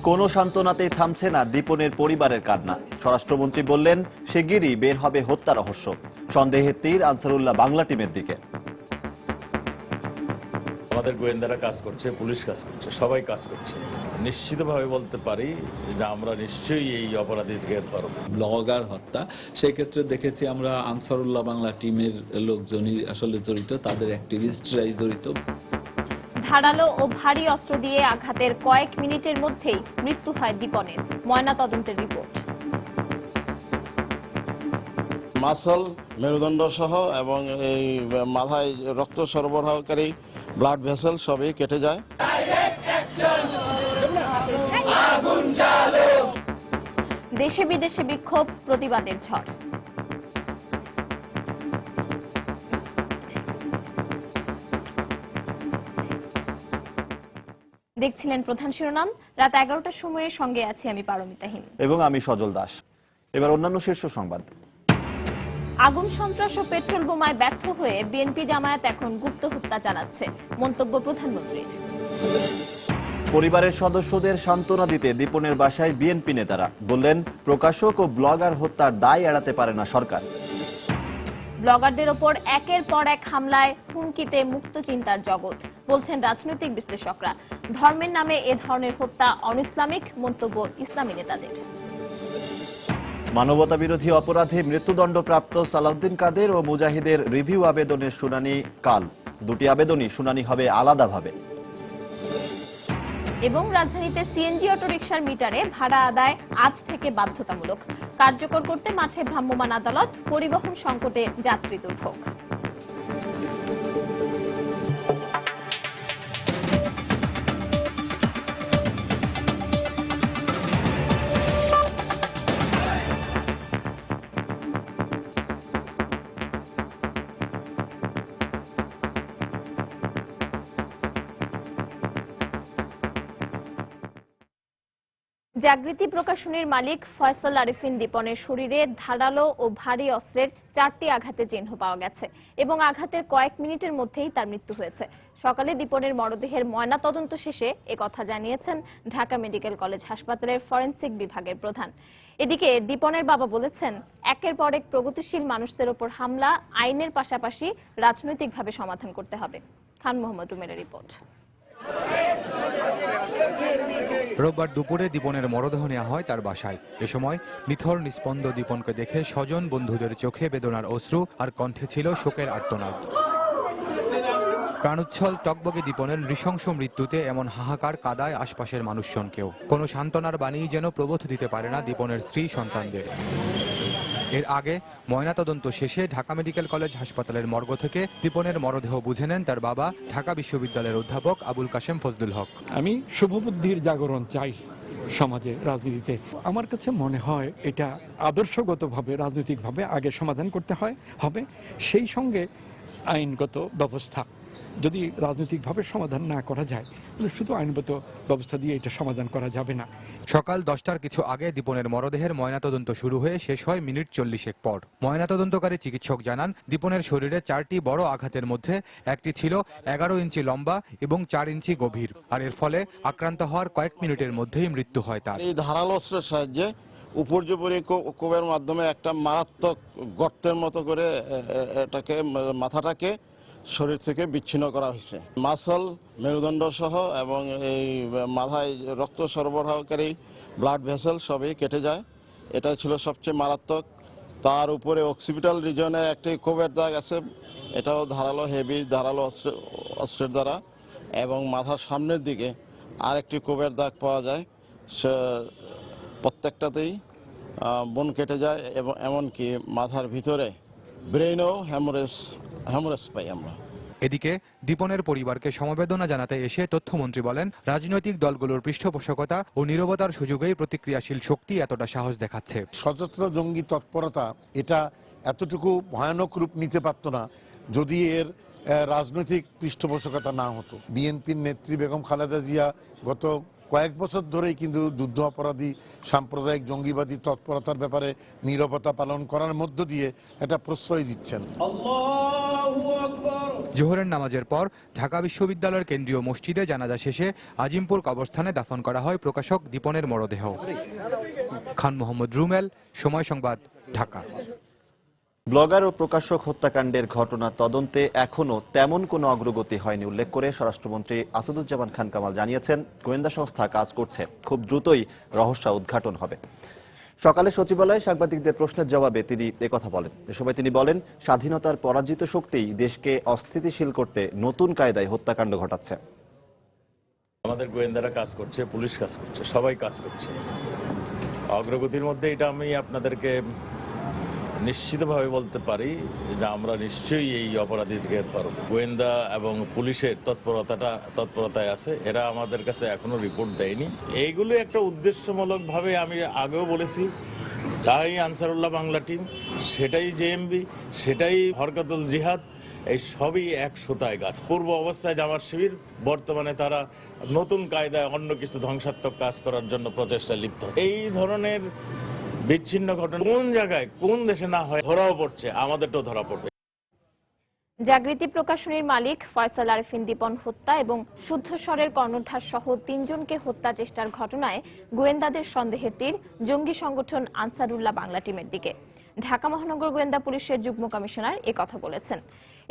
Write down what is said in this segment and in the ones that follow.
কোনো সান্ত্বনাতেই থামছে না দীপনের পরিবারের কান্না। স্বরাষ্ট্রমন্ত্রী বললেন, শিগগিরই বের হবে হত্যা রহস্য। সন্দেহের তীর আনসারুল্লাহ বাংলা টিমের দিকে। আমাদের গোয়েন্দারা কাজ করছে, পুলিশ কাজ করছে, সবাই কাজ করছে। নিশ্চিতভাবে বলতে পারি যে আমরা নিশ্চয়ই এই অপরাধীকে ধরব। ব্লগার হত্যা, সেক্ষেত্রে দেখেছি আমরা আনসারুল্লাহ বাংলা টিমের লোকজনই আসলে জড়িত, তাদের অ্যাক্টিভিস্টরাই জড়িত। ধারালো ও ভারী অস্ত্র দিয়ে আঘাতের কয়েক মিনিটের মধ্যেই মৃত্যু হয় দীপনের। ময়নাতদন্তের রিপোর্ট। মাসল, মেরুদণ্ড সহ এবং এই মাথায় রক্ত সরবরাহকারী ব্লাড ভেসেল সবই কেটে যায়। দেশে বিদেশে বিক্ষোভ, প্রতিবাদের ঝড়। দেখছিলেন প্রধান শিরোনাম। রাত 11টার সময়ে সঙ্গে আছি আমি পারমিতা হিম এবং আমি সজল দাস। এবার অন্যান্য শীর্ষ সংবাদ। আগুন সন্ত্রাস ও পেট্রোল বোমায় ব্যর্থ হয়ে বিএনপি জামায়াত এখন গুপ্ত হত্যা চালাচ্ছে, মন্তব্য প্রধানমন্ত্রীর। পরিবারের সদস্যদের সান্ত্বনা দিতে দীপনের বাসায় বিএনপি নেতারা বললেন, প্রকাশক ও ব্লগার হত্যার দায় এড়াতে পারে না সরকার। ব্লগারদের ওপর একের পর এক হামলায় হুমকিতে মুক্ত চিন্তার জগৎ, বলছেন রাজনৈতিক বিশ্লেষকরা। ধর্মের নামে এ ধরনের হত্যা অনইসলামিক, মন্তব্য ইসলামী নেতাদের। মানবতা বিরোধী অপরাধে মৃত্যুদণ্ডপ্রাপ্ত সালাউদ্দিন কাদের ও মুজাহিদের রিভিউ আবেদনের শুনানি কাল। দুটি আবেদনই শুনানি হবে আলাদাভাবে। এবং রাজধানীতে সিএনজি অটোরিকশার মিটারে ভাড়া আদায় আজ থেকে বাধ্যতামূলক। কার্যকর করতে মাঠে ভ্রাম্যমাণ আদালত, পরিবহন সংকটে যাত্রী দুর্ভোগ। জাগৃতি প্রকাশনীর মালিক ফয়সাল আরিফিন দীপনের শরীরে ধারালো ও ভারী অস্ত্রের 4টি আঘাতের চিহ্ন পাওয়া গেছে এবং আঘাতের কয়েক মিনিটের মধ্যেই তার মৃত্যু হয়েছে। সকালে দীপনের মরদেহের ময়নাতদন্ত শেষে একথা জানিয়েছেন ঢাকা মেডিকেল কলেজ হাসপাতালের ফরেনসিক বিভাগের প্রধান। এদিকে দীপনের বাবা বলেছেন, একের পর এক প্রগতিশীল মানুষদের ওপর হামলা আইনের পাশাপাশি রাজনৈতিকভাবে সমাধান করতে হবে। খান মোহাম্মদ রুমের রিপোর্ট। রোববার দুপুরে দীপনের মরদেহ নেওয়া হয় তার বাসায়। এ সময় নিথর নিস্পন্দ দীপনকে দেখে স্বজন বন্ধুদের চোখে বেদনার অশ্রু আর কণ্ঠে ছিল শোকের আর্তনাদ। প্রাণোচ্ছল টকবগে দীপনের নৃশংস মৃত্যুতে এমন হাহাকার কাদায় আশপাশের মানুষজনকেও। কোনো সান্ত্বনার বাণী যেন প্রবোধ দিতে পারে না দীপনের স্ত্রী সন্তানদের। এর আগে ময়নাতদন্ত শেষে ঢাকা মেডিকেল কলেজ হাসপাতালের মর্গ থেকে দীপনের মরদেহ বুঝে নেন তার বাবা, ঢাকা বিশ্ববিদ্যালয়ের অধ্যাপক আবুল কাশেম ফজলুল হক। আমি শুভবুদ্ধির জাগরণ চাই সমাজে, রাজনীতিতে। আমার কাছে মনে হয় এটা আদর্শগতভাবে, রাজনৈতিকভাবে আগে সমাধান করতে হবে, সেই সঙ্গে আইনগত ব্যবস্থা। যদি রাজনৈতিকভাবে সমাধান না করা যায় তাহলে শুধু আইনগত ব্যবস্থা দিয়ে এটা সমাধান করা যাবে না। সকাল 10টার কিছু আগে দীপনের মরদেহের ময়নাতদন্ত শুরু হয়ে শেষ হয় মিনিট 40 পর। ময়নাতদন্তকারী চিকিৎসক জানান, দীপনের শরীরে 4টি বড় আঘাতের মধ্যে একটি ছিল 11 ইঞ্চি লম্বা এবং 4 ইঞ্চি গভীর, আর এর ফলে আক্রান্ত হওয়ার কয়েক মিনিটের মধ্যেই মৃত্যু হয় তার। এই ধারালো অস্ত্রের সাহায্যে উপর্যুপরি কোবের মাধ্যমে একটা মারাত্মক গর্তের মতো করে এটাকে, মাথাটাকে শরীর থেকে বিচ্ছিন্ন করা হয়েছে। মাসল, মেরুদণ্ড সহ এবং এই মাথায় রক্ত সরবরাহকারী ব্লাড ভেসেল সবই কেটে যায়। এটা ছিল সবচেয়ে মারাত্মক। তার উপরে অক্সিপিটাল রিজনে একটি কোবের দাগ আছে, এটাও ধারালো, হেভি ধারালো অস্ত্রের দ্বারা। এবং মাথার সামনের দিকে আরেকটি কোবের দাগ পাওয়া যায়। সে প্রত্যেকটাতেই বোন কেটে যায় এবং এমনকি মাথার ভিতরে ব্রেইনও হ্যামরেজ পাই আমরা। এদিকে দীপনের পরিবারকে সমবেদনা জানাতে এসে তথ্যমন্ত্রী বলেন, রাজনৈতিক দলগুলোর পৃষ্ঠপোষকতা ও নীরবতার সুযোগেই প্রতিক্রিয়াশীল শক্তি এতটা সাহস দেখাচ্ছে। সশস্ত্র জঙ্গি তৎপরতা এটা এতটুকু ভয়ানক রূপ নিতে পারত না যদি এর রাজনৈতিক পৃষ্ঠপোষকতা না হতো। বিএনপির নেত্রী বেগম খালেদা জিয়া গত কয়েক বছর ধরেই কিন্তু যুদ্ধ অপরাধী, সাম্প্রদায়িক জঙ্গিবাদী তৎপরতার ব্যাপারে নীরবতা পালন করার মধ্য দিয়ে একটা প্রশ্রয় দিচ্ছেন। জোহরের নামাজের পর ঢাকা বিশ্ববিদ্যালয়ের কেন্দ্রীয় মসজিদে জানাজা শেষে আজিমপুর কবরস্থানে দাফন করা হয় প্রকাশক দীপনের মরদেহ। খান মোহাম্মদ রুমেল, সময় সংবাদ, ঢাকা। ব্লগার ও প্রকাশক হত্যাকাণ্ডের ঘটনা তদন্তে এখনো তেমন কোনো অগ্রগতি হয়নি উল্লেখ করে স্বরাষ্ট্রমন্ত্রী আসাদুজ্জামান খান কামাল জানিয়েছেন, গোয়েন্দা সংস্থা কাজ করছে, খুব দ্রুতই রহস্য উদ্ঘাটন হবে। সকালে সচিবালয়ে সাংবাদিকদের প্রশ্নের জবাবে তিনি একথা বলেন। এ সময় তিনি বলেন, স্বাধীনতার পরাজিত শক্তিই দেশকে অস্থিতিশীল করতে নতুন কায়দায় হত্যাকাণ্ড ঘটাচ্ছে। আমাদের গোয়েন্দারা কাজ করছে, পুলিশ কাজ করছে, সবাই কাজ করছে। অগ্রগতির মধ্যে এটা আমি আপনাদেরকে নিশ্চিতভাবে বলতে পারি যে আমরা নিশ্চয়ই এই অপরাধীকে ধরব। গোয়েন্দা এবং পুলিশের তৎপরতায় আছে, এরা আমাদের কাছে এখনো রিপোর্ট দেয়নি। এইগুলো একটা উদ্দেশ্যমূলকভাবে, আমি আগেও বলেছি, তাই আনসারুল্লাহ বাংলা টিম, সেটাই জেএমবি, সেটাই হরকাতুল জিহাদ, এই সবই এক সুতায় গাছ। পূর্ব অবস্থায় জামাত শিবির, বর্তমানে তারা নতুন কায়দায় অন্য কিছু ধ্বংসাত্মক কাজ করার জন্য প্রচেষ্টা লিপ্ত। এই ধরনের বিচ্ছিন্ন ঘটনা কোন জায়গায় কোন দেশে না হয় ধরাও পড়ছে, আমাদেরটাও ধরা পড়বে। জাগৃতি প্রকাশনীর মালিক ফয়সাল আরিফিন দীপন হত্যা এবং শুদ্ধস্বরের কর্ণধার সহ ৩ জনকে হত্যা চেষ্টার ঘটনায় গোয়েন্দাদের সন্দেহের তীর জঙ্গি সংগঠন আনসারুল্লাহ বাংলা টিমের দিকে। ঢাকা মহানগর গোয়েন্দা পুলিশের যুগ্ম কমিশনার একথা বলেছেন।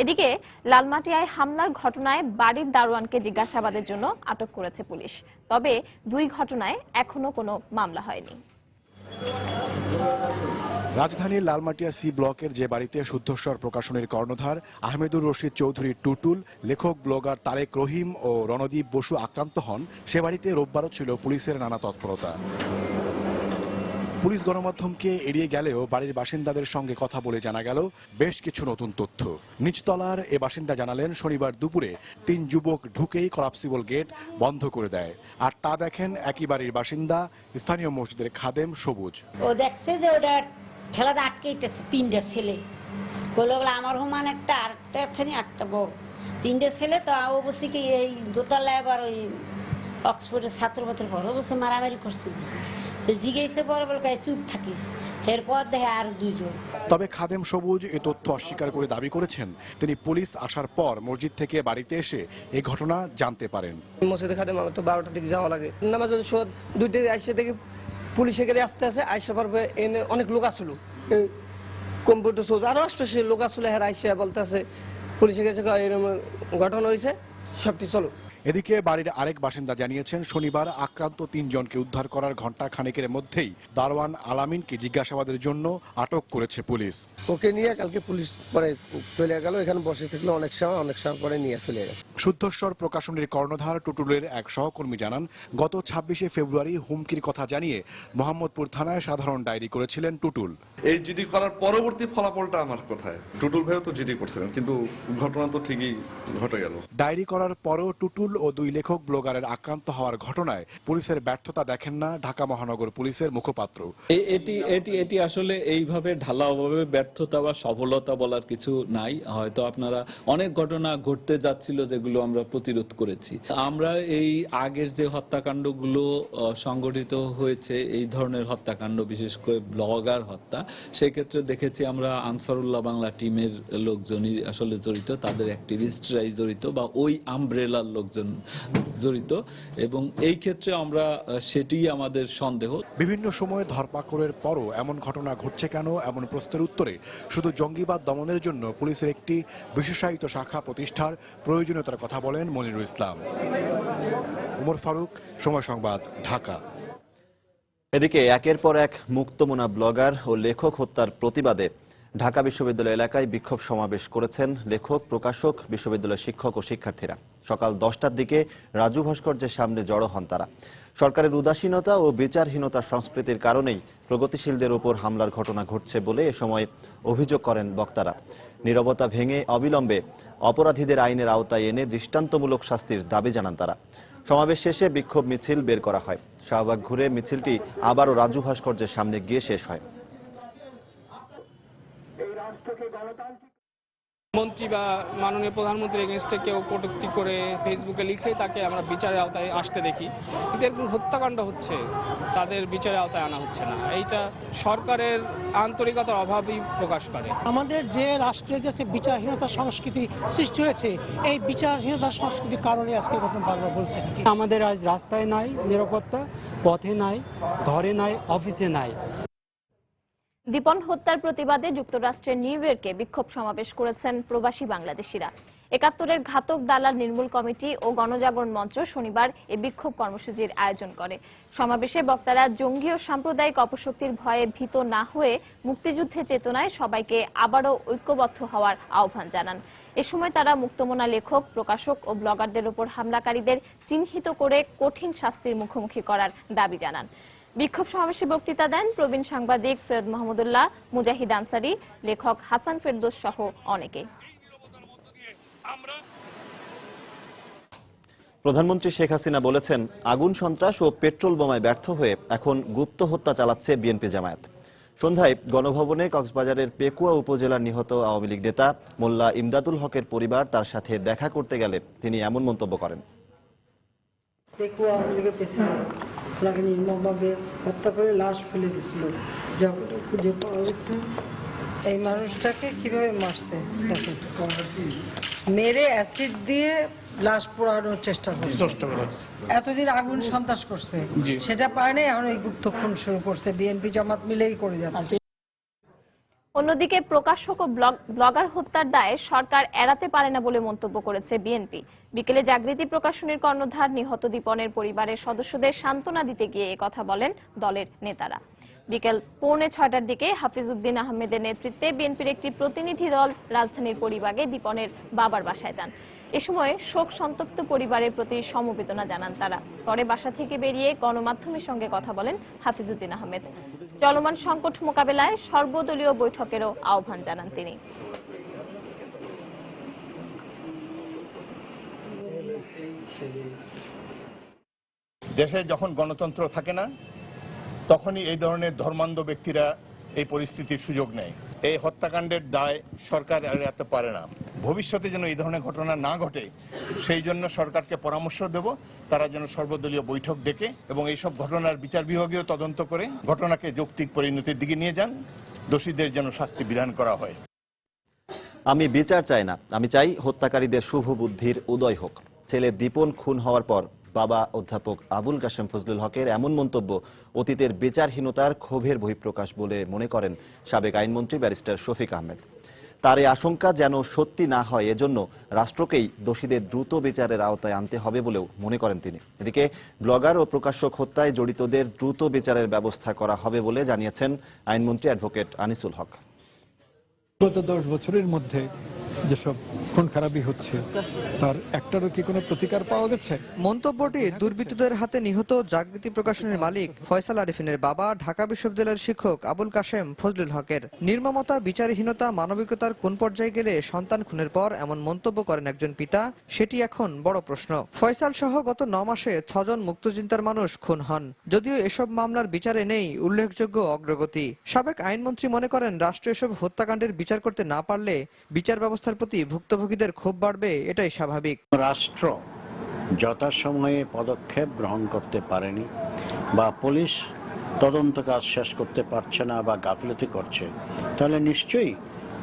এদিকে লালমাটিয়ায় হামলার ঘটনায় বাড়ির দারোয়ানকে জিজ্ঞাসাবাদের জন্য আটক করেছে পুলিশ। তবে ২ ঘটনায় এখনো কোনো মামলা হয়নি। রাজধানীর লালমাটিয়া সি ব্লকের যে বাড়িতে শুদ্ধস্বর প্রকাশনীর কর্ণধার আহমেদুর রশিদ চৌধুরী টুটুল, লেখক ব্লগার তারেক রহিম ও রণদীপ বসু আক্রান্ত হন, সে বাড়িতে রোববারও ছিল পুলিশের নানা তৎপরতা। পুলিশ গণমাধ্যমকে এড়িয়ে গেলেও বাড়ির বাসিন্দাদের সঙ্গে কথা বলে জানা গেল বেশ কিছু নতুন তথ্য। নিচতলার এ বাসিন্দা জানালেন, শনিবার দুপুরে 3 যুবক ঢুকেই কলাপসিবল গেট বন্ধ করে দেয়। আর তা দেখেন একই বাড়ির বাসিন্দা স্থানীয় মসজিদের খাদেম সবুজ। ও দেখছে যে ওটা ঠেলাতে আটকেইতেছে 3টা ছেলে, বলে বলে আমার হুমান একটা, আরেকটা এখানে একটা বড়, 3টে ছেলে। তো অবশ্যই কি এই দোতলায় আবার ওই অক্সফোর্ডের ছাত্রপত্র পর অবশ্যই মারামারি করছে, জিজ্ঞেসে পরে বলে চুপ থাকিস, এরপর দেখে আর 2 জন। তবে খাদেম সবুজ এ তথ্য অস্বীকার করে দাবি করেছেন, তিনি পুলিশ আসার পর মসজিদ থেকে বাড়িতে এসে এই ঘটনা জানতে পারেন। মসজিদে খাদেম আমার তো 12টার দিকে যাওয়া লাগে, নামাজ শোধ 2টা আইসে থেকে পুলিশে গেলে আসতে আসে আইসা পারবে, এনে অনেক লোক আসলো, কম্পিউটার সোজ আরো আশপাশে লোক আসলে, হ্যাঁ আইসা বলতে আছে পুলিশে গেছে এরকম ঘটনা হয়েছে, সবটি চলো। এদিকে বাড়ির আরেক বাসিন্দা জানিয়েছেন, শনিবার আক্রান্ত 3 জনকে উদ্ধার করার ঘণ্টা খানেকের মধ্যেই দারোয়ান আলামিনকে জিজ্ঞাসাবাদের জন্য আটক করেছে পুলিশ। ওকে নিয়ে কালকে পুলিশ পরে চলে গেল, এখানে বসে থাকলো অনেক সময় পরে নিয়ে চলে গেছে। শুদ্ধস্বর প্রকাশনীর কর্ণধার টুটুলের এক সহকর্মী জানান, গত 26শে ফেব্রুয়ারি হুমকির কথা জানিয়ে মোহাম্মদপুর থানায় সাধারণ ডায়েরি করেছিলেন টুটুল। এই জিডি করার পরবর্তী ফলাফলটা আমার কোথায়? টুটুল ভাইও তো জিডি করছিলেন, কিন্তু ঘটনা তো ঠিকই ঘটে গেল। ডায়েরি করার পরও টুটুল ও 2 লেখক ব্লগারের আক্রান্ত হওয়ার ঘটনায় পুলিশের ব্যর্থতা দেখেন না ঢাকা মহানগর পুলিশের মুখপাত্র। এটি আসলে এইভাবে ঢালাওভাবে ব্যর্থতা বা সফলতা বলার কিছু নাই। হয়তো আপনারা অনেক ঘটনা ঘটতে যাচ্ছিল যেগুলো আমরা প্রতিরোধ করেছি। আমরা এই আগের যে হত্যাকাণ্ডগুলো সংগঠিত হয়েছে, এই ধরনের হত্যাকাণ্ড, বিশেষ করে ব্লগার হত্যা, সেক্ষেত্রে দেখেছি আমরা আনসারুল্লাহ বাংলা টিমের লোকজনই আসলে জড়িত, তাদের অ্যাক্টিভিস্টরাই জড়িত বা ওই আমব্রেলার লোকজন জড়িত, এবং এই ক্ষেত্রে আমরা সেটিই আমাদের সন্দেহ। বিভিন্ন সময়ে ধরপাকড়ের পরও এমন ঘটনা ঘটছে কেন, এমন প্রশ্নের উত্তরে শুধু জঙ্গিবাদ দমনের জন্য পুলিশের একটি বিশেষায়িত শাখা প্রতিষ্ঠার প্রয়োজনীয়তার কথা বলেন মনিরুল ইসলাম। ওমর ফারুক, সময় সংবাদ, ঢাকা। এদিকে একের পর এক মুক্তমনা ব্লগার ও লেখক হত্যার প্রতিবাদে ঢাকা বিশ্ববিদ্যালয় এলাকায় বিক্ষোভ সমাবেশ করেছেন লেখক, প্রকাশক, বিশ্ববিদ্যালয়ের শিক্ষক ও শিক্ষার্থীরা। সকাল 10টার দিকে রাজু ভাস্কর্যের সামনে জড়ো হন তারা। সরকারের উদাসীনতা ও বিচারহীনতার সংস্কৃতির কারণেই প্রগতিশীলদের উপর হামলার ঘটনা ঘটছে বলে এ সময় অভিযোগ করেন বক্তারা। নীরবতা ভেঙে অবিলম্বে অপরাধীদের আইনের আওতায় এনে দৃষ্টান্তমূলক শাস্তির দাবি জানান তারা। সমাবেশ শেষে বিক্ষোভ মিছিল বের করা হয়। শাহবাগ ঘুরে মিছিলটি আবারও রাজু ভাস্কর্যের সামনে গিয়ে শেষ হয়। মন্ত্রী বা মাননীয় প্রধানমন্ত্রীর এগেনস্টে কেউ কটূক্তি করে ফেসবুকে লিখলে তাকে আমরা বিচারের আওতায় আসতে দেখি, কিন্তু এরকম হত্যাকাণ্ড হচ্ছে, তাদের বিচারের আওতায় আনা হচ্ছে না। এইটা সরকারের আন্তরিকতার অভাবই প্রকাশ করে। আমাদের যে রাষ্ট্রে যে বিচারহীনতা সংস্কৃতি সৃষ্টি হয়েছে, এই বিচারহীনতা সংস্কৃতির কারণে আজকে ঘটনা বারবার বলছে। আমাদের আজ রাস্তায় নাই নিরাপত্তা, পথে নাই, ঘরে নাই, অফিসে নাই। দীপন হত্যার প্রতিবাদে যুক্তরাষ্ট্রের নিউ ইয়র্কে বিক্ষোভ সমাবেশ করেছেন প্রবাসী বাংলাদেশিরা। ৭১-এর ঘাতক দালাল নির্মূল কমিটি ও গণজাগরণ মঞ্চ শনিবার এই বিক্ষোভ কর্মসূচির আয়োজন করে। সমাবেশে বক্তারা জঙ্গি ও সাম্প্রদায়িক অপশক্তির ভয়ে ভীত না হয়ে মুক্তিযুদ্ধের চেতনায় সবাইকে আবারও ঐক্যবদ্ধ হওয়ার আহ্বান জানান। এ সময় তারা মুক্তমনা লেখক, প্রকাশক ও ব্লগারদের উপর হামলাকারীদের চিহ্নিত করে কঠিন শাস্তির মুখোমুখি করার দাবি জানান। বিক্ষোভ সমাবেশে বক্তৃতা দেন প্রবীণ সাংবাদিক সৈয়দ মাহমুদুল্লাহ, মুজাহিদ আনসারী, লেখক হাসান ফেরদৌস সহ অনেকে। প্রধানমন্ত্রী শেখ হাসিনা বলেছেন, আগুন সন্ত্রাস ও পেট্রোল বোমায় ব্যর্থ হয়ে এখন গুপ্ত হত্যা চালাচ্ছে বিএনপি জামায়াত। সন্ধ্যায় গণভবনে কক্সবাজারের পেকুয়া উপজেলার নিহত আওয়ামী লীগ নেতা মোল্লা ইমদাদুল হকের পরিবার তার সাথে দেখা করতে গেলে তিনি এমন মন্তব্য করেন। পেকুয়া আওয়ামী লীগের প্রেসিডেন্ট ওনাকে নির্মমভাবে হত্যা করে লাশ ফেলে দিয়েছিল, যখন খুঁজে পাওয়া গেছে। এই মানুষটাকে কিভাবে মারছে দেখুন, মেরে অ্যাসিড দিয়ে লাশ পোড়ানোর চেষ্টা করছে। এতদিন আগুন সন্ত্রাস করছে, সেটা পারে নাই, এখন এই গুপ্ত খুন শুরু করছে। বিএনপি জামাত মিলেই করে যাচ্ছে। অন্যদিকে প্রকাশক ও ব্লগার হত্যার দায়ে সরকার এড়াতে পারে না বলে মন্তব্য করেছে বিএনপি। বিকেলে জাগৃতি প্রকাশনীর কর্ণধার নিহত দীপনের পরিবারের সদস্যদের সান্ত্বনা দিতে গিয়ে একথা বলেন দলের নেতারা। বিকেল 6:45-টার দিকে হাফিজউদ্দিন আহমেদের নেতৃত্বে বিএনপির একটি প্রতিনিধি দল রাজধানীর পরিবাগে দীপনের বাবার বাসায় যান। এ সময় শোক সন্তপ্ত পরিবারের প্রতি সমবেদনা জানান তারা। পরে বাসা থেকে বেরিয়ে গণমাধ্যমের সঙ্গে কথা বলেন হাফিজউদ্দিন আহমেদ। চলমান সংকট মোকাবেলায় সর্বদলীয় বৈঠকেরও আহ্বান জানান তিনি। দেশে যখন গণতন্ত্র থাকে না, তখনই এই ধরনের ধর্মান্ধ ব্যক্তিরা এই পরিস্থিতির সুযোগ নেয়। এই হত্যাকাণ্ডের দায় সরকার এড়াতে পারে না। ভবিষ্যতে যেন এই ধরনের ঘটনা না ঘটে, সেই জন্য সরকারকে পরামর্শ দেব তারা যেন সর্বদলীয় বৈঠক ডেকে এবং এইসব ঘটনার বিচার বিভাগীয় তদন্ত করে ঘটনাকে যৌক্তিক পরিণতির দিকে নিয়ে যান, দোষীদের যেন শাস্তি বিধান করা হয়। আমি বিচার চাই না, আমি চাই হত্যাকারীদের শুভ বুদ্ধির উদয় হোক। ছেলে দীপন খুন হওয়ার পর বাবা অধ্যাপক আবুল কাশেম ফজলুল হকের এমন মন্তব্য অতীতের বিচারহীনতার ক্ষোভের বহিঃপ্রকাশ বলে মনে করেন সাবেক আইনমন্ত্রী ব্যারিস্টার শফিক আহমেদ। তার এই আশঙ্কা যেন সত্যি না হয়, এজন্য রাষ্ট্রকেই দোষীদের দ্রুত বিচারের আওতায় আনতে হবে বলেও মনে করেন তিনি। এদিকে ব্লগার ও প্রকাশক হত্যায় জড়িতদের দ্রুত বিচারের ব্যবস্থা করা হবে বলে জানিয়েছেন আইনমন্ত্রী অ্যাডভোকেট আনিসুল হক। গত 10 বছরের মধ্যে যেসব খুন খারাপি হচ্ছে, তার একটারও কি কোনো প্রতিকার পাওয়া গেছে? মন্তব্যটি দুর্বৃত্তদের হাতে নিহত জাগৃতি প্রকাশনের মালিক ফয়সাল আরিফিনের বাবা ঢাকা বিশ্ববিদ্যালয়ের শিক্ষক আবুল কাশেম ফজলুল হকের। নির্মমতা, বিচারহীনতা, মানবিকতার কোন পর্যায়ে গেলে সন্তান খুনের পর এমন মন্তব্য করেন একজন পিতা, সেটি এখন বড় প্রশ্ন। ফয়সাল সহ গত 9 মাসে 6 জন মুক্তচিন্তার মানুষ খুন হন। যদিও এসব মামলার বিচারে নেই উল্লেখযোগ্য অগ্রগতি। সাবেক আইনমন্ত্রী মনে করেন, রাষ্ট্র এসব হত্যাকাণ্ডের বিচার করতে না পারলে বিচার ব্যবস্থার প্রতি ভুক্তভোগীদের ক্ষোভ বাড়বে, এটাই স্বাভাবিক। রাষ্ট্র যথাসময়ে পদক্ষেপ গ্রহণ করতে পারেনি বা পুলিশ তদন্ত কাজ শেষ করতে পারছে না বা গাফিলতি করছে, তাহলে নিশ্চয়ই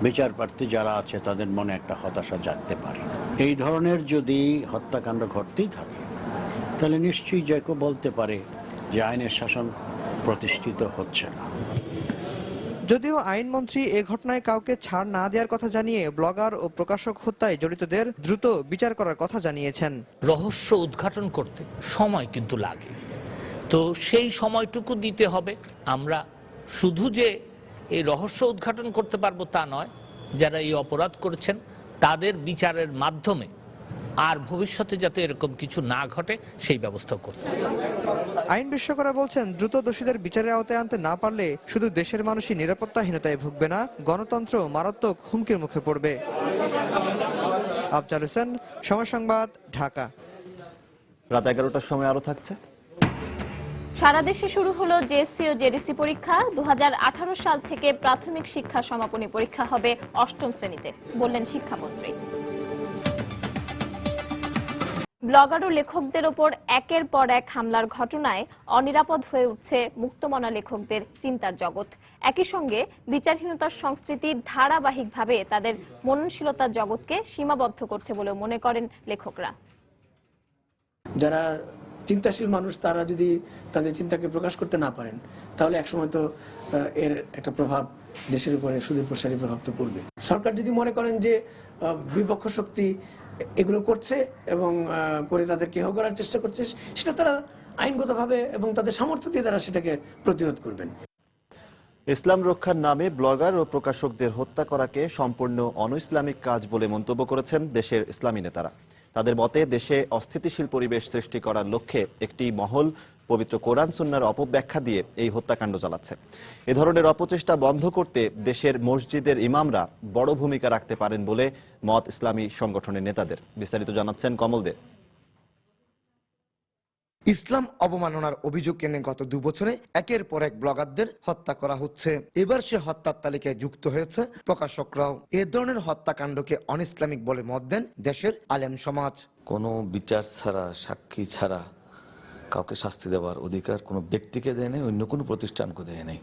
বিচার প্রার্থী যারা আছে তাদের মনে একটা হতাশা জাগতে পারে। এই ধরনের যদি হত্যাকাণ্ড ঘটতেই থাকে, তাহলে নিশ্চয়ই যে কেউ বলতে পারে যে আইনের শাসন প্রতিষ্ঠিত হচ্ছে না। যদিও আইনমন্ত্রী এ ঘটনায় কাউকে ছাড় না দেওয়ার কথা জানিয়ে ব্লগার ও প্রকাশক হত্যায় জড়িতদের দ্রুত বিচার করার কথা জানিয়েছেন। রহস্য উদ্ঘাটন করতে সময় কিন্তু লাগে, তো সেই সময়টুকু দিতে হবে। আমরা শুধু যে এই রহস্য উদ্ঘাটন করতে পারবো তা নয়, যারা এই অপরাধ করেছেন তাদের বিচারের মাধ্যমে আর ভবিষ্যতে যাতে এরকম কিছু না ঘটে সেই ব্যবস্থা করতে। আইন বিশেষজ্ঞরা বলছেন, দ্রুত দোষীদের বিচারের আওতায় আনতে না পারলে শুধু দেশের মানুষই নিরাপত্তাহীনতায় ভুগবে না, গণতন্ত্র মারাত্মক হুমকির মুখে পড়বে। আফজাল হোসেন, সময় সংবাদ, ঢাকা। রাত 11টার সময় আরো থাকছে। সারা দেশে শুরু হলো জেএসসি ও জেডিসি পরীক্ষা। 2018 সাল থেকে প্রাথমিক শিক্ষা সমাপনী পরীক্ষা হবে 8ম শ্রেণীতে, বললেন শিক্ষামন্ত্রী। ব্লগার ও লেখকদের ওপর একের পর এক হামলার ঘটনায় অনিরাপদ হয়ে উঠছে মুক্তমনা লেখকদের চিন্তার জগৎ। একই সঙ্গে বিচারহীনতার সংস্কৃতি ধারাবাহিকভাবে তাদের মননশীলতার জগৎকে সীমাবদ্ধ করছে বলে মনে করেন লেখকরা। যারা চিন্তাশীল মানুষ তারা যদি তাদের চিন্তাকে প্রকাশ করতে না পারেন তাহলে একসময় তো এর একটা প্রভাব দেশের উপরে সুদূর প্রসারী প্রভাব তো পড়বে। সরকার যদি মনে করেন যে বিপক্ষ শক্তি এগুলো করছে এবং করে তাদের কেহ করার চেষ্টা করছে, সেটা তারা আইনগতভাবে এবং তাদের সামর্থ্য দিয়ে তারা সেটাকে প্রতিরোধ করবেন। ইসলাম রক্ষার নামে ব্লগার ও প্রকাশকদের হত্যা করাকে সম্পূর্ণ অনইসলামিক কাজ বলে মন্তব্য করেছেন দেশের ইসলামী নেতারা। তাদের মতে দেশে অস্থিতিশীল পরিবেশ সৃষ্টি করার লক্ষ্যে একটি মহল পবিত্র কোরআন সুন্নাহর অপব্যাখ্যা দিয়ে এই হত্যাকাণ্ড চালাচ্ছে। এ ধরনের অপচেষ্টা বন্ধ করতে দেশের মসজিদের ইমামরা বড় ভূমিকা রাখতে পারেন বলে মত ইসলামী সংগঠনের নেতাদের। বিস্তারিত জানাচ্ছেন কমল দে। ইসলাম অবমাননার অভিযোগ এনে গত 2 বছরে একের পর এক ব্লগারদের হত্যা করা হচ্ছে। এবার সে হত্যার তালিকায় যুক্ত হয়েছে প্রকাশকরাও। এ ধরনের হত্যাকাণ্ডকে অনইসলামিক বলে মত দেন দেশের আলেম সমাজ। কোনো বিচার ছাড়া, সাক্ষী ছাড়া কাউকে শাস্তি দেওয়ার অধিকার কোনো ব্যক্তিকে দেয় নেই, অন্য কোনো প্রতিষ্ঠানকে দেয় নেই।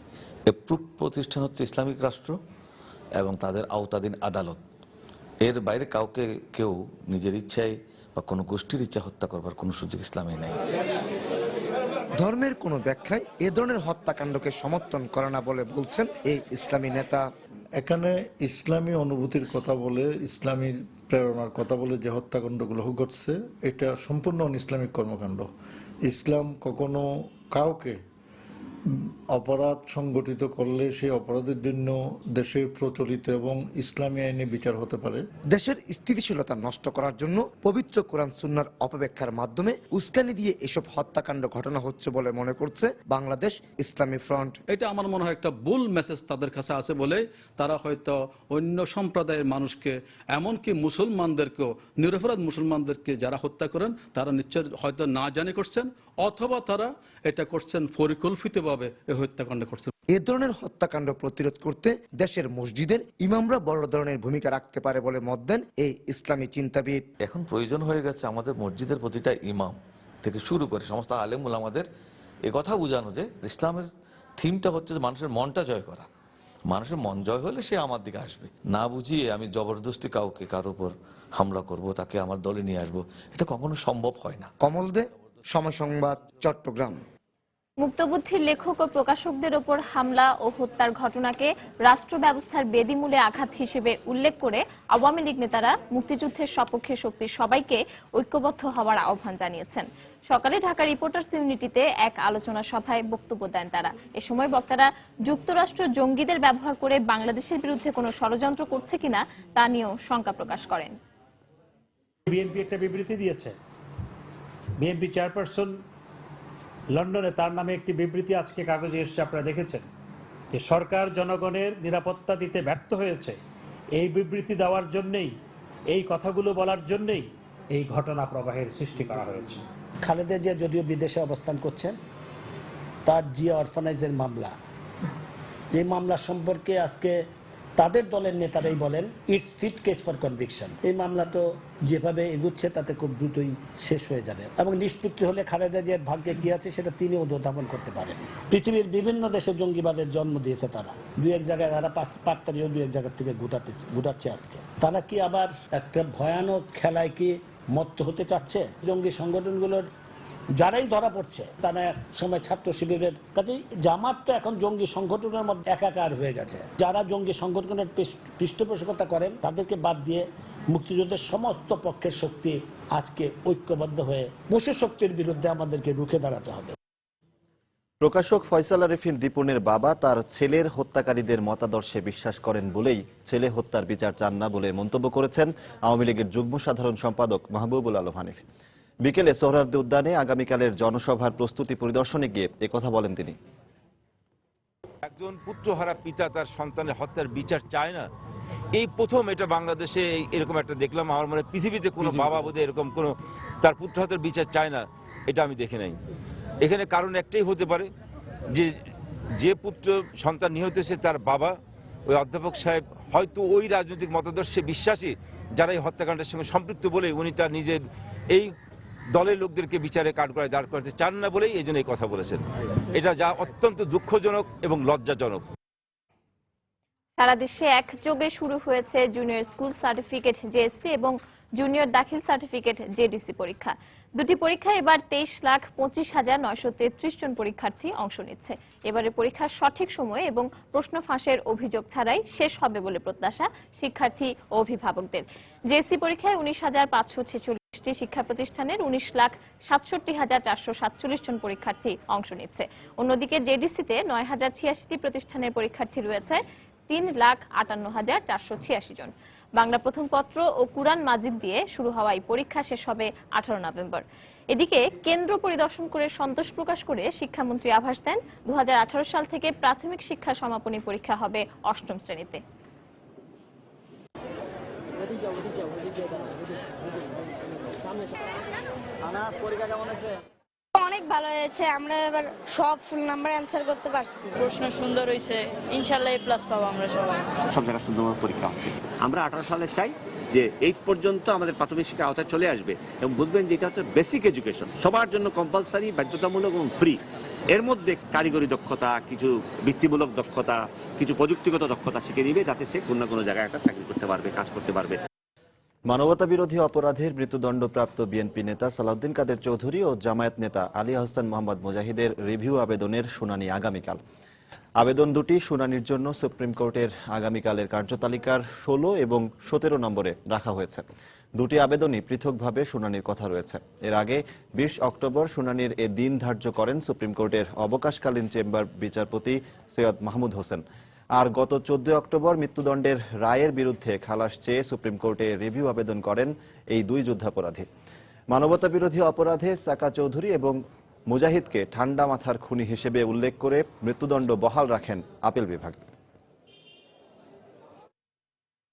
এপ্রুভ প্রতিষ্ঠান হচ্ছে ইসলামিক রাষ্ট্র এবং তাদের আওতাধীন আদালত। এর বাইরে কাউকে কেউ নিজের ইচ্ছায় বা কোনো গোষ্ঠীর ইচ্ছা হত্যা করবার কোনো সুযোগ ইসলামে নেই। ধর্মের কোনো ব্যাখ্যায় এ ধরনের হত্যাকাণ্ডকে সমর্থন করে না বলে বলছেন এই ইসলামী নেতা। এখানে ইসলামী অনুভূতির কথা বলে, ইসলামী প্রেরণার কথা বলে যে হত্যাকাণ্ডগুলো ঘটছে, এটা সম্পূর্ণ ইসলামিক কর্মকাণ্ড। ইসলাম কখনো কাউকে অপরাধ সংগঠিত করলে সেই অপরাধের জন্য দেশের প্রচলিত এবং ইসলামী আইনে বিচার হতে পারে। দেশের স্থিতিশীলতা নষ্ট করার জন্য পবিত্র কোরআন সুন্নাহর অপব্যাখ্যার মাধ্যমে উস্কানি দিয়ে এসব হত্যাকাণ্ড ঘটনা হচ্ছে বলে মনে করছে বাংলাদেশ ইসলামী ফ্রন্ট। এটা আমার মনে হয় একটা ভুল মেসেজ তাদের কাছে আছে বলে তারা হয়তো অন্য সম্প্রদায়ের মানুষকে, এমনকি মুসলমানদেরকেও, নিরপরাধ মুসলমানদেরকে যারা হত্যা করেন তারা নিশ্চয় হয়তো না জানে করছেন, অথবা তারা এটা করছেন পরিকল্পিতভাবে এই হত্যাকাণ্ড করছেন। এ ধরনের হত্যাকাণ্ড প্রতিরোধ করতে দেশের মসজিদের ইমামরা বড় ধরনের ভূমিকা রাখতে পারে বলে মত দেন এই ইসলামী চিন্তাবিদ। এখন প্রয়োজন হয়ে গেছে আমাদের মসজিদের প্রতিটা ইমাম থেকে শুরু করে সমস্ত আলেম ওলামাদের কথা বোঝানো যে ইসলামের থিমটা হচ্ছে মানুষের মনটা জয় করা। মানুষের মন জয় হলে সে আমার দিকে আসবে। না বুঝিয়ে আমি জবরদস্তি কাউকে কারোর উপর হামলা করব, তাকে আমার দলে নিয়ে আসবো, এটা কখনো সম্ভব হয় না। কমল দে, সময় সংবাদ, চট্টগ্রাম। মুক্তবুদ্ধির লেখক ও প্রকাশকদের ওপর হামলা ও হত্যার ঘটনাকে রাষ্ট্র ব্যবস্থার বেদিমূলে আঘাত হিসেবে উল্লেখ করে আওয়ামী লীগ নেতারা মুক্তিযুদ্ধের সপক্ষে শক্তির সবাইকে ঐক্যবদ্ধ হওয়ার আহ্বান জানিয়েছেন। সকালে ঢাকা রিপোর্টার্স ইউনিটিতে এক আলোচনা সভায় বক্তব্য দেন তারা। এ সময় বক্তারা যুক্তরাষ্ট্র জঙ্গিদের ব্যবহার করে বাংলাদেশের বিরুদ্ধে কোনো ষড়যন্ত্র করছে কিনা তা নিয়েও শঙ্কা প্রকাশ করেন। বিএনপি একটা বিবৃতি দিয়েছে। বিএনপি চেয়ারপারসন লন্ডনে তার নামে একটি বিবৃতি আজকে কাগজে এসেছে, আপনারা দেখেছেন, যে সরকার জনগণের নিরাপত্তা দিতে ব্যর্থ হয়েছে। এই বিবৃতি দেওয়ার জন্যই, এই কথাগুলো বলার জন্যই এই ঘটনা প্রবাহের সৃষ্টি করা হয়েছে। খালেদা জিয়া যদিও বিদেশে অবস্থান করছেন, তার জিয়া অরফানাইজের মামলা, যে মামলা সম্পর্কে আজকে তাদের দলের নেতারাই বলেন it's fit case for conviction. এই মামলা তো যেভাবে এগুচ্ছে তাতে খুব দ্রুতই শেষ হয়ে যাবে এবং নিষ্পত্তি হলে খালেদা জিয়ার ভাগ্যে কি আছে সেটা তিনি অনুধাবন করতে পারেন। পৃথিবীর বিভিন্ন দেশে জঙ্গিবাদের জন্ম দিয়েছে তারা। 2-1 জায়গায় তারা পাত্তারিও 2-1 জায়গা থেকে ঘুটাচ্ছে আজকে। তারা কি আবার একটা ভয়ানক খেলায় কি মত্ত হতে চাচ্ছে? জঙ্গি সংগঠনগুলোর যারাই ধরা পড়ছে তারা এক সময় ছাত্র শিবিরের কাজেই জামাত তো এখন জঙ্গি সংগঠনের মধ্যে একাকার হয়ে গেছে। যারা জঙ্গি সংগঠনের পৃষ্ঠপোষকতা করেন তাদেরকে বাদ দিয়ে মুক্তিযুদ্ধের সমস্ত পক্ষের শক্তি আজকে ঐক্যবদ্ধ হয়ে পশু শক্তির বিরুদ্ধে আমাদেরকে রুখে দাঁড়াতে হবে। প্রকাশক ফয়সাল আরিফিন দীপনের বাবা তার ছেলের হত্যাকারীদের মতাদর্শে বিশ্বাস করেন বলেই ছেলে হত্যার বিচার চান না বলে মন্তব্য করেছেন আওয়ামী লীগের যুগ্ম সাধারণ সম্পাদক মাহবুবুল আলম হানিফ। বিকেলে সোহরাওয়ার্দী উদ্যানে আগামীকালের জনসভার প্রস্তুতি পরিদর্শনে গিয়ে একথা বলেন তিনি। একজন পুত্রহারা পিতা তার সন্তানের হত্যার বিচার চায় না, এই প্রথম এটা বাংলাদেশে এরকম একটা দেখলাম। আমার মনে পৃথিবীতে কোনো বাবা বোধহয় এরকম কোনো তার পুত্র হত্যার বিচার চায় না, এটা আমি দেখি নাই। এখানে কারণ একটাই হতে পারে যে যে পুত্র সন্তান নিহত হয়েছে তার বাবা ওই অধ্যাপক সাহেব হয়তো ওই রাজনৈতিক মতাদর্শে বিশ্বাসী যারা এই হত্যাকাণ্ডের সঙ্গে সম্পৃক্ত বলে উনি তার নিজের এই দলের লোকদেরকে বিচারে কাঠগড়ায় দাঁড় করাতে চান না বলেই এই জন্য এই কথা বলেছেন। এটা যা অত্যন্ত দুঃখজনক এবং লজ্জাজনক। সারা দেশে একযোগে শুরু হয়েছে জুনিয়র স্কুল সার্টিফিকেট জেএসসি এবং জুনিয়র দাখিল সার্টিফিকেট জেডিসি পরীক্ষা। দুটি পরীক্ষায় এবার 23,25,933 জন পরীক্ষার্থী অংশ নিচ্ছে। এবারে পরীক্ষার সঠিক সময় এবং প্রশ্ন ফাঁসের অভিযোগ ছাড়াই শেষ হবে বলে প্রত্যাশা শিক্ষার্থী ও অভিভাবকদের। জেএসসি পরীক্ষায় 19,546টি শিক্ষা প্রতিষ্ঠানের 19,67,447 জন পরীক্ষার্থী অংশ নিচ্ছে। অন্যদিকে জেডিসিতে 9,086টি প্রতিষ্ঠানের পরীক্ষার্থী রয়েছে 3,58,486 জন। বাংলা প্রথম পত্র ও কুরআন মাজিদ দিয়ে শুরু হওয়া এই পরীক্ষা শেষ হবে 18 নভেম্বর। এদিকে কেন্দ্র পরিদর্শন করে সন্তোষ প্রকাশ করে শিক্ষামন্ত্রী আভাস দেন 2018 সাল থেকে প্রাথমিক শিক্ষা সমাপনী পরীক্ষা হবে 8ম শ্রেণীতে। অনেক ভালো হয়েছে, আমরা এবার সব ফুল নাম্বার অ্যান্সার করতে পারছি। প্রশ্ন সুন্দর হয়েছে, ইনশাআল্লাহ এ প্লাস পাবো আমরা সবাই। সব জায়গায় সুন্দরভাবে পরীক্ষা হচ্ছে। আমরা 18 সালে চাই যে 8 পর্যন্ত আমাদের প্রাথমিক শিক্ষা আওতায় চলে আসবে এবং বুঝবেন যে এটা হচ্ছে বেসিক এডুকেশন, সবার জন্য কম্পালসারি, বাধ্যতামূলক এবং ফ্রি। এর মধ্যে কারিগরি দক্ষতা, কিছু বৃত্তিমূলক দক্ষতা, কিছু প্রযুক্তিগত দক্ষতা শিখে নিবে যাতে সে কোনো না কোনো জায়গায় একটা চাকরি করতে পারবে, কাজ করতে পারবে। মানবতা বিরোধী অপরাধের মৃত্যুদণ্ডপ্রাপ্ত বিএনপি নেতা সালাউদ্দিন কাদের চৌধুরী ও জামায়াত নেতা আলী আহসান মোহাম্মদ মুজাহিদের রিভিউ আবেদনের শুনানি আগামীকাল। আবেদন দুটি শুনানির জন্য সুপ্রিম কোর্টের আগামীকালের কার্যতালিকার 16 এবং 17 নম্বরে রাখা হয়েছে। দুটি আবেদনই পৃথকভাবে শুনানির কথা রয়েছে। এর আগে 20 অক্টোবর শুনানির এ দিন ধার্য করেন সুপ্রিম কোর্টের অবকাশকালীন চেম্বার বিচারপতি সৈয়দ মাহমুদ হোসেন। আর গত 14 অক্টোবর মৃত্যুদণ্ডের রায়ের বিরুদ্ধে খালাস চেয়ে সুপ্রিম কোর্টে রিভিউ আবেদন করেন এই দুই যুদ্ধাপরাধী। মানবতা বিরোধী অপরাধে সাকা চৌধুরী এবং মুজাহিদকে ঠান্ডা মাথার খুনি হিসেবে উল্লেখ করে মৃত্যুদণ্ড বহাল রাখেন আপিল বিভাগ।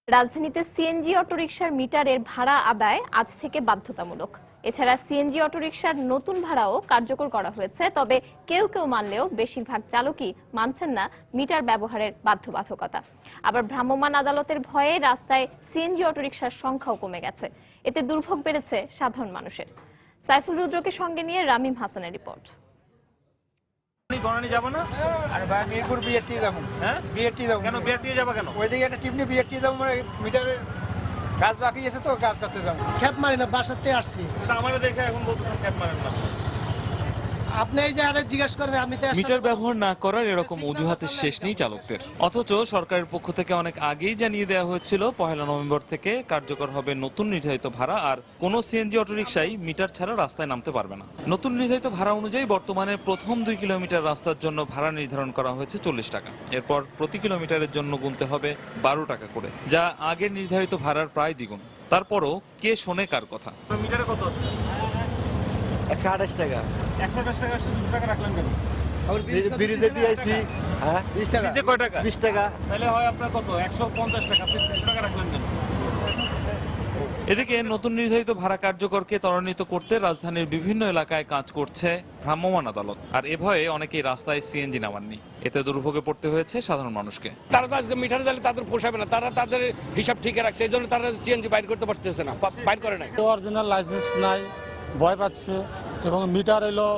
রাজধানীতে সিএনজি অটোরিকশার মিটারের ভাড়া আদায় আজ থেকে বাধ্যতামূলক। এছাড়া সিএনজি অটোরিকশার নতুন ভাড়াও কার্যকর করা হয়েছে। তবে কেউ কেউ মানলেও বেশিরভাগ চালকই মানছেন না মিটার ব্যবহারের বাধ্যবাধকতা। আবার ভ্রাম্যমাণ আদালতের ভয়ে রাস্তায় সিএনজি অটোরিকশার সংখ্যাও কমে গেছে। এতে দুর্ভোগ বেড়েছে সাধারণ মানুষের। সাইফুল রুদ্রকে সঙ্গে নিয়ে রামিম হাসানের রিপোর্ট। যাব না, আরে ভাই মিরপুর বিআরটি যাব। হ্যাঁ বিআরটি যাব। কেন বিআরটি যাব? কেন ওইদিকে একটা টিপনি বিআরটি যাব, মানে মিটারের কাজ বাকি আছে তো কাজ করতে যাব। খ্যাপ মারি না, বাসাতে আসছি। এটা আমারে দেখে এখন বলতেছেন খ্যাপ মারেন না। আপনি এই যে আরে জিজ্ঞাসা করবে, আমি তো মিটার ব্যবহার না করার এরকম অজুহাতের শেষ নেই চালকদের। অথচ সরকারের পক্ষ থেকে অনেক আগেই জানিয়ে দেওয়া হয়েছিল 1 নভেম্বর থেকে কার্যকর হবে নতুন নির্ধারিত ভাড়া, আর কোনো সিএনজি অটোরিকশাই মিটার ছাড়া রাস্তায় নামতে পারবে না। নতুন নির্ধারিত ভাড়া অনুযায়ী বর্তমানে প্রথম 2 কিলোমিটার রাস্তার জন্য ভাড়া নির্ধারণ করা হয়েছে 40 টাকা। এরপর প্রতি কিলোমিটারের জন্য গুনতে হবে 12 টাকা করে, যা আগের নির্ধারিত ভাড়ার প্রায় দ্বিগুণ। তারপরও কে শোনে কার কথা? মিটারে কত আছে? 128 টাকা। 128 টাকা আসছে, 200 টাকা রাখলেন কেন? ব্রিজে দিয়েছি। হ্যাঁ 20 টাকা। ব্রিজে কয় টাকা? 20 টাকা। তাহলে হয় আপনার কত? 150 টাকা। আপনি 200 টাকা রাখলেন কেন? এদিকে নতুন নির্ধারিত ভাড়া কার্যকরকে ত্বরান্বিত করতে রাজধানীর বিভিন্ন এলাকায় কাজ করছে ভ্রাম্যমাণ আদালত। আর এ ভয়ে অনেকেই রাস্তায় সিএনজি নামাননি। এতে দুর্ভোগে পড়তে হয়েছে সাধারণ মানুষকে। তারা তো আজকে মিটার জ্বালে তাদের পোষাবে না, তারা তাদের হিসাব ঠিক রাখছে, এই জন্য তারা সিএনজি বাইর করতে পারতেছে না, বাইর করে নাই। অরিজিনাল লাইসেন্স নাই, ভয় পাচ্ছে, এবং মিটার এলো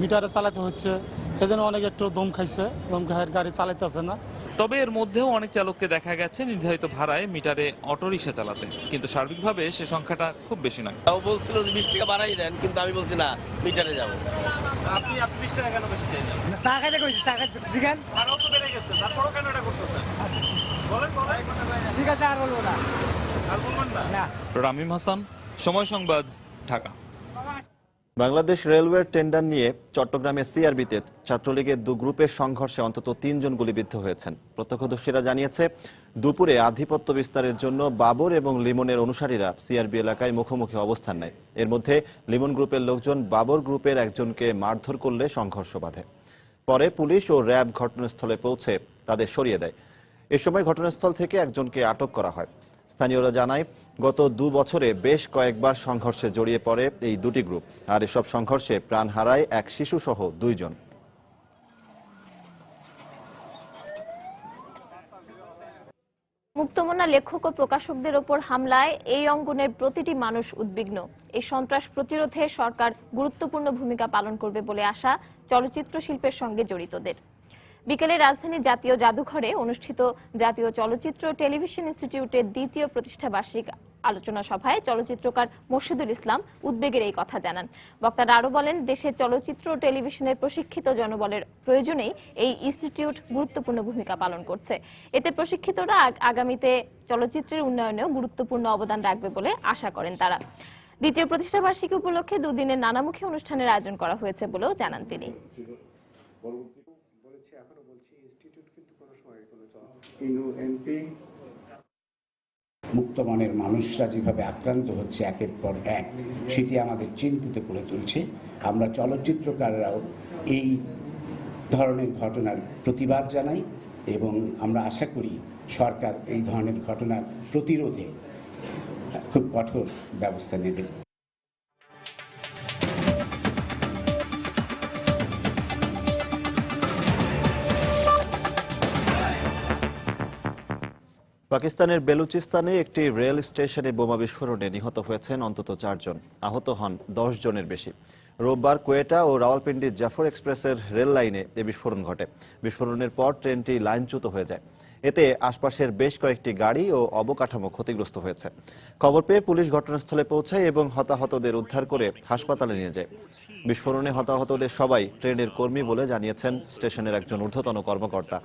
মিটারে চালাতে হচ্ছে, এজন্য অনেক একটু দম খাইছে, দম খাইয়ের গাড়ি চালাইতেছে না। তবে এর মধ্যেও অনেক চালককে দেখা গেছে নির্ধারিত ভাড়ায় মিটারে অটোরিকশা চালাতে, কিন্তু সার্বিকভাবে সে সংখ্যাটা খুব বেশি নয়। ও বলছিল যে 20 টাকা বাড়াই দেন, কিন্তু আমি বলছি না, মিটারে যাব। আপনি 20 টাকা কেন বেশি চাইলেন? চা খাইতে কইছি, চা খাইতে দিগান ভাড়াও তো বেড়ে গেছে, তারপরও কেন এটা করতেছেন? বলেন বলেন। ঠিক আছে, আর বলবো না। আর বলবেন না। রামিম হাসান, সময় সংবাদ, ঢাকা। বাংলাদেশ রেলওয়ের টেন্ডার নিয়ে চট্টগ্রামের সিআরবিতে ছাত্রলীগের 2 গ্রুপের সংঘর্ষে অন্তত 3 জন গুলিবিদ্ধ হয়েছেন। প্রত্যক্ষদর্শীরা জানিয়েছে, দুপুরে আধিপত্য বিস্তারের জন্য বাবর এবং লিমনের অনুসারীরা সিআরবি এলাকায় মুখোমুখি অবস্থান নেয়। এর মধ্যে লিমন গ্রুপের লোকজন বাবর গ্রুপের একজনকে মারধর করলে সংঘর্ষ বাধে। পরে পুলিশ ও র্যাব ঘটনাস্থলে পৌঁছে তাদের সরিয়ে দেয়। এ সময় ঘটনাস্থল থেকে একজনকে আটক করা হয়। স্থানীয়রা জানায়, গত 2 বছরে বেশ কয়েকবার সংঘর্ষে জড়িয়ে পড়ে এই দুটি গ্রুপ, আর এসব সংঘর্ষে প্রাণ হারায় এক শিশুসহ 2 জন। মুক্তমনা লেখক ও প্রকাশকদের ওপর হামলায় এই অঙ্গনের প্রতিটি মানুষ উদ্বিগ্ন। এই সন্ত্রাস প্রতিরোধে সরকার গুরুত্বপূর্ণ ভূমিকা পালন করবে বলে আশা চলচ্চিত্র শিল্পের সঙ্গে জড়িতদের। বিকেলে রাজধানীর জাতীয় জাদুঘরে অনুষ্ঠিত জাতীয় চলচ্চিত্র টেলিভিশন ইনস্টিটিউটের 2য় প্রতিষ্ঠাবার্ষিক আলোচনা সভায় চলচ্চিত্রকার মোর্শেদুল ইসলাম উদ্বেগের এই কথা জানান। বক্তারা আরও বলেন, দেশের চলচ্চিত্র ও টেলিভিশনের প্রশিক্ষিত জনবলের প্রয়োজনেই এই ইনস্টিটিউট গুরুত্বপূর্ণ ভূমিকা পালন করছে। এতে প্রশিক্ষিতরা আগামীতে চলচ্চিত্রের উন্নয়নেও গুরুত্বপূর্ণ অবদান রাখবে বলে আশা করেন তারা। 2য় প্রতিষ্ঠাবার্ষিকী উপলক্ষে 2 দিনের নানামুখী অনুষ্ঠানের আয়োজন করা হয়েছে বলেও জানান তিনি। মুক্তমনের মানুষরা যেভাবে আক্রান্ত হচ্ছে একের পর এক, সেটি আমাদের চিন্তিত করে তুলছে। আমরা চলচ্চিত্রকাররাও এই ধরনের ঘটনার প্রতিবাদ জানাই এবং আমরা আশা করি সরকার এই ধরনের ঘটনার প্রতিরোধে খুব কঠোর ব্যবস্থা নেবে। পাকিস্তানের বেলুচিস্তানে একটি রেল স্টেশনে বোমা বিস্ফোরণে নিহত হয়েছেন অন্তত 4 জন, আহত হন 10 জনের বেশি। রোববার কোয়েটা ও রাওয়ালপিন্ডির জাফর এক্সপ্রেসের রেল লাইনে এ বিস্ফোরণ ঘটে। বিস্ফোরণের পর ট্রেনটি লাইনচ্যুত হয়ে যায়। এতে আশপাশের বেশ কয়েকটি গাড়ি ও অবকাঠামো ক্ষতিগ্রস্ত হয়েছে। খবর পেয়ে পুলিশ ঘটনাস্থলে পৌঁছায় এবং হতাহতদের উদ্ধার করে হাসপাতালে নিয়ে যায়। বিস্ফোরণে হতাহতদের সবাই ট্রেনের কর্মী বলে জানিয়েছেন স্টেশনের একজন ঊর্ধ্বতন কর্মকর্তা।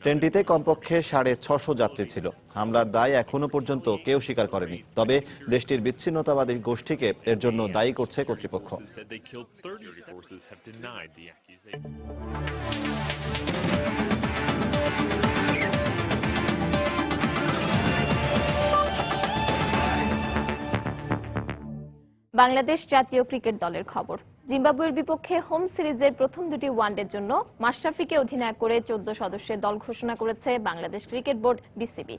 ট্রেনটিতে কমপক্ষে 650 যাত্রী ছিল। হামলার দায় এখনো পর্যন্ত কেউ স্বীকার করেনি, তবে দেশটির বিচ্ছিন্নতাবাদী গোষ্ঠীকে এর জন্য দায়ী করছে কর্তৃপক্ষ। বাংলাদেশ জাতীয় ক্রিকেট দলের খবর। জিম্বাবুয়ের বিপক্ষে হোম সিরিজের প্রথম 2টি ওয়ানডের জন্য মাশরাফিকে অধিনায়ক করে 14 সদস্যের দল ঘোষণা করেছে বাংলাদেশ ক্রিকেট বোর্ড বিসিবি।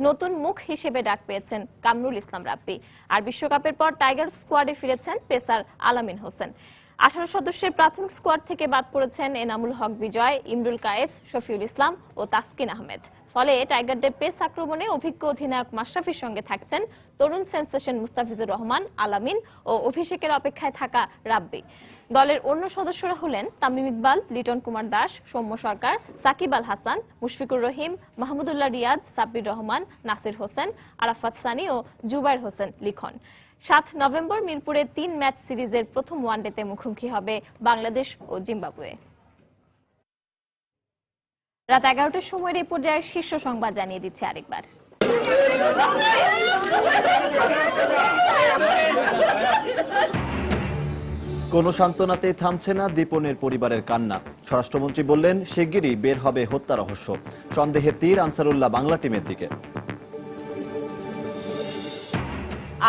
নতুন মুখ হিসেবে ডাক পেয়েছেন কামরুল ইসলাম রাব্বি। আর বিশ্বকাপের পর টাইগার স্কোয়াডে ফিরেছেন পেসার আলামিন হোসেন। 18 সদস্যের প্রাথমিক স্কোয়াড থেকে বাদ পড়েছেন এনামুল হক বিজয়, ইমরুল কায়েস, শফিউল ইসলাম ও তাসকিন আহমেদ। ফলে টাইগারদের পেস আক্রমণে অভিজ্ঞ অধিনায়ক মাশরাফির সঙ্গে থাকছেন তরুণ সেন্সেশন মুস্তাফিজুর রহমান, আলামিন ও অভিষেকের অপেক্ষায় থাকা রাব্বি। দলের অন্য সদস্যরা হলেন তামিম ইকবাল, লিটন কুমার দাস, সৌম্য সরকার, সাকিব আল হাসান, মুশফিকুর রহিম, মাহমুদুল্লাহ রিয়াদ, সাব্বির রহমান, নাসির হোসেন, আরাফাত সানি ও জুবাইর হোসেন লিখন। 7 নভেম্বর মিরপুরে 3 ম্যাচ সিরিজের প্রথম ওয়ানডেতে মুখোমুখি হবে বাংলাদেশ ও জিম্বাবুয়ে। রাত 11টার সময়ের এই পর্যায়ে শীর্ষ সংবাদ জানিয়ে দিচ্ছে আরেকবার। কোনো সান্ত্বনাতেই থামছে না দীপনের পরিবারের কান্না। স্বরাষ্ট্রমন্ত্রী বললেন, শিগগিরই বের হবে হত্যা রহস্য। সন্দেহে তীর আনসারুল্লাহ বাংলা টিমের দিকে।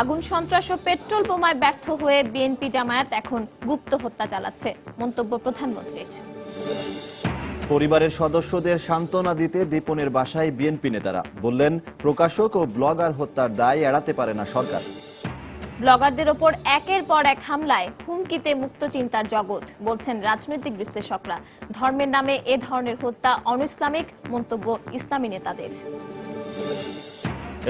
আগুন সন্ত্রাস ও পেট্রোল বোমায় ব্যর্থ হয়ে বিএনপি জামায়াত এখন গুপ্ত হত্যা চালাচ্ছে, মন্তব্য প্রধানমন্ত্রীর। পরিবারের সদস্যদের সান্ত্বনা দিতে দীপনের বাসায় বিএনপি নেতারা বললেন, প্রকাশক ও ব্লগার হত্যার দায় এড়াতে পারে না সরকার। ব্লগারদের ওপর একের পর এক হামলায় হুমকিতে মুক্ত চিন্তার জগৎ, বলছেন রাজনৈতিক বিশ্লেষকরা। ধর্মের নামে এ ধরনের হত্যা অনইসলামিক, মন্তব্য ইসলামী নেতাদের।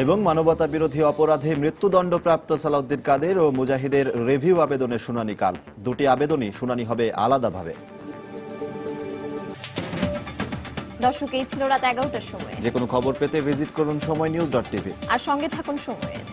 এবং মানবতা বিরোধী অপরাধে মৃত্যুদণ্ডপ্রাপ্ত সালাউদ্দিন কাদের ও মুজাহিদের রিভিউ আবেদনের শুনানি কাল। 2টি আবেদনই শুনানি হবে আলাদাভাবে। দর্শক, এই ছিল রাত 11টার সময়। যে কোনো খবর পেতে ভিজিট করুন সময়নিউজ.tv আর সঙ্গে থাকুন সময়ের।